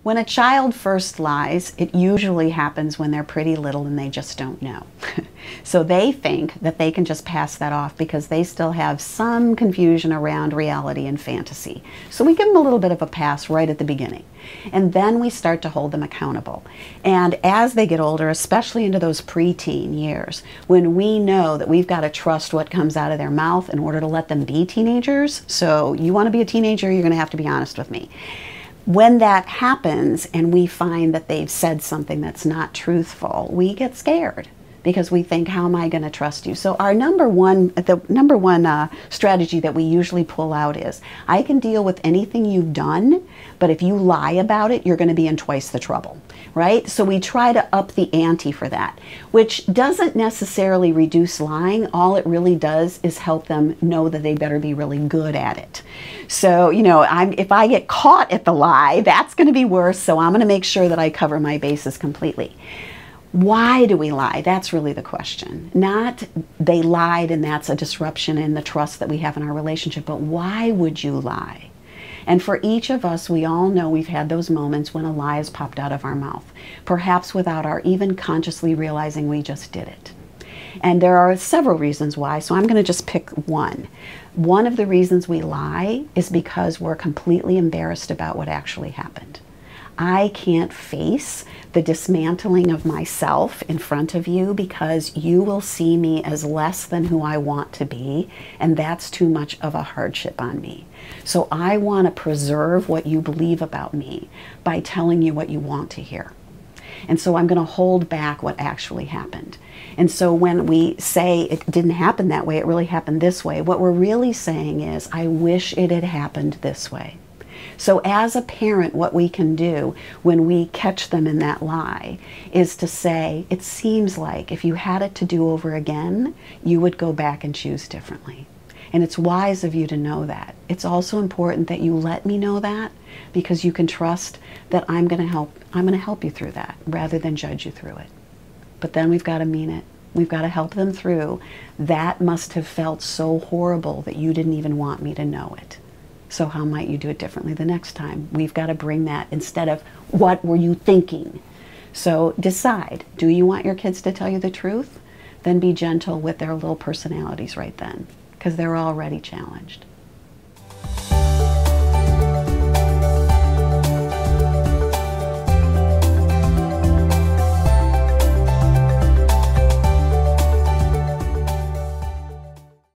When a child first lies, it usually happens when they're pretty little and they just don't know. So they think that they can just pass that off because they still have some confusion around reality and fantasy. So we give them a little bit of a pass right at the beginning. And then we start to hold them accountable. And as they get older, especially into those preteen years, when we know that we've got to trust what comes out of their mouth in order to let them be teenagers. So you want to be a teenager, you're going to have to be honest with me. When that happens and we find that they've said something that's not truthful, we get scared because we think, how am I going to trust you? So our number one strategy that we usually pull out is, I can deal with anything you've done, but if you lie about it, you're going to be in twice the trouble, right? So we try to up the ante for that, which doesn't necessarily reduce lying. All it really does is help them know that they better be really good at it. So, you know, if I get caught at the lie, that's going to be worse, so I'm going to make sure that I cover my bases completely. Why do we lie? That's really the question. Not they lied and that's a disruption in the trust that we have in our relationship, but why would you lie? And for each of us, we all know we've had those moments when a lie has popped out of our mouth, perhaps without our even consciously realizing we just did it. And there are several reasons why, so I'm going to just pick one. One of the reasons we lie is because we're completely embarrassed about what actually happened. I can't face the dismantling of myself in front of you because you will see me as less than who I want to be, and that's too much of a hardship on me. So I want to preserve what you believe about me by telling you what you want to hear. And so I'm going to hold back what actually happened. And so when we say it didn't happen that way, it really happened this way, what we're really saying is, I wish it had happened this way. So as a parent, what we can do when we catch them in that lie is to say, it seems like if you had it to do over again, you would go back and choose differently. And it's wise of you to know that. It's also important that you let me know that, because you can trust that I'm going to help you through that rather than judge you through it. But then we've got to mean it. We've got to help them through. That must have felt so horrible that you didn't even want me to know it. So how might you do it differently the next time? We've got to bring that instead of, what were you thinking? So decide, do you want your kids to tell you the truth? Then be gentle with their little personalities right then, because they're already challenged.